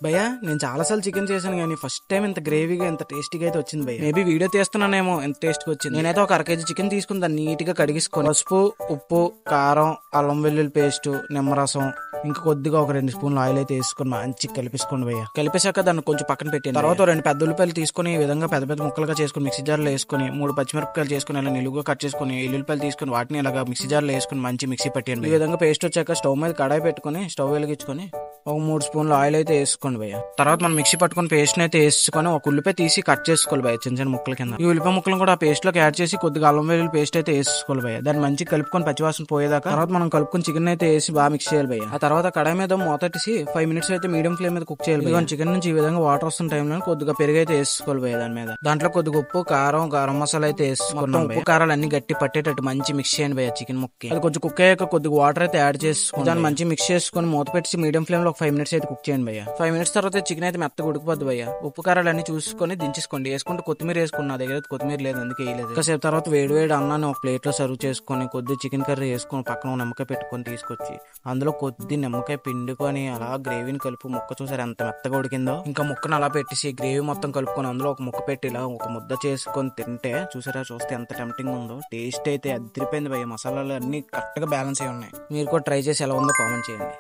భయ్యా నేను చాలాసార్లు చికెన్ చేశాను కానీ ఫస్ట్ టైం ఇంత గ్రేవీగా ఇంత టేస్టీగా అయితే వచ్చింది భయ్య. మేబీ వీడియో తీస్తున్నానేమో ఎంత టేస్ట్గా వచ్చింది. నేనైతే ఒక 1/2 kg చికెన్ తీసుకుని దాన్ని నీట్ గా కడిగేసుకొని పసుపు, ఉప్పు, కారం, అల్లం వెల్లుల్లి పేస్ట్, నిమ్మరసం, ఇంకా కొద్దిగా ఒక 2 స్పూన్లు ఆయిల్ అయితే వేసుకొని మంచిగా కలిపేసుకోండి భయ్య. కలిపేశాక దాన్ని కొంచెం పక్కన పెట్టాను. తర్వాత 2 పెద్ద ఉల్లిపాయలు తీసుకుని ఈ విధంగా పెద్ద పెద్ద ముక్కలుగా చేసుకుని మిక్సీ జార్లో వేసుకొని 3 పచ్చిమిరపకాయలు చేసుకుని ఇలా నిలువుగా కట్ చేసుకుని ఎల్లుల్లిపాయలు తీసుకుని వాటిని ఇలాగా మిక్సీ జార్లో వేసుకుని మంచి మిక్సీ పట్టాను. ఈ విధంగా పేస్ట్ వచ్చాక స్టవ్ మీద కడాయి పెట్టుకుని స్టవ్ వెలిగించుకొని ఒక 3 స్పూన్లు ఆయిల్ అయితే వేసుకోండి భయ్య. తర్వాత మనం మిక్సీ పట్టుకుని పేస్ట్ అయితే వేసుకొని ఒక ఉల్లిపాయ తీసి కట్ చేసుకోవాలి భయ్య చిన్న చిన్న ముక్కల కింద. ఈ ఉల్లిపాయ ముక్కలను కూడా ఆ పేస్ట్ లోకి యాడ్ చేసి కొద్దిగా అల్లం వెల్లుల్లి పేస్ట్ అయితే వేసుకోవాలి భయ్య. దాన్ని మంచిగా కలుపుకొని పచ్చివాసన పోయేదాకా తర్వాత మనం కలుపుకొని చికెన్ అయితే వేసి బాగా మిక్స్ చేయాలి భయ్య. ఆ తర్వాత కడాయి మీద మూతట్టేసి 5 minutes అయితే మీడియం ఫ్లేమ్ మీద కుక్ చేయాలి. చికెన్ నుంచి ఈ విధంగా వాటర్ వస్తున్న టైంలో కొద్దిగా పెరుగు అయితే వేసుకోవాలి భయ్య. దాని మీద దాంట్లో కొద్దిగా ఉప్పు, కారం, గరం మసాలా అయితే వేసుకున్నాం. ఉప్పు కారాలు అన్ని గట్టి పట్టేటట్టు మంచి మిక్స్ చేయండి భయ్య చికెన్ ముక్కకి. అది కొంచెం కుక్ అయ్యాక కొద్దిగా వాటర్ అయితే యాడ్ చేసుకుని దాన్ని మంచి మిక్స్ చేసుకుని మూత పెట్టి మీడియం ఫ్లేమ్ లో ఒక 5 minutes అయితే కుక్ చేయండి భయ్య. 5 minutes తర్వాత చికెన్ అయితే మెత్తగా ఉడికిపోద్ది భయ్య. ఉప్పు కారాలు అన్ని చూసుకొని దించేసుకోండి. వేసుకుంటే కొత్తిమీర వేసుకున్న నా దగ్గర కొత్తిమీర లేదు అందుకే వేయలేదు. కాసేపు తర్వాత వేడి అన్నాన్ని ఒక ప్లేట్ లో సర్వ్ చేసుకొని కొద్ది చికెన్ కర్రీ వేసుకొని పక్కన నిమ్మకాయ పెట్టుకొని తీసుకొచ్చి అందులో కొద్ది నిమ్మకాయ పిండుకొని అలా గ్రేవీని కలుపు ముక్క చూసారు ఎంత మెత్తగా ఉడికిందో. ఇంకా ముక్కను అలా పెట్టేసి గ్రేవీ మొత్తం కలుపుకొని అందులో ఒక ముక్క పెట్టి ఇలా ఒక ముద్ద చేసుకొని తింటే చూసారా చూస్తే ఎంత టెంప్టింగ్ ఉందో. టేస్ట్ అయితే అదిరిపోయింది భయ్య. మసాలాలు అన్ని కరెక్ట్ గా బ్యాలెన్స్ అయి ఉన్నాయి. మీరు కూడా ట్రై చేసి ఎలా ఉందో కామెంట్ చేయండి.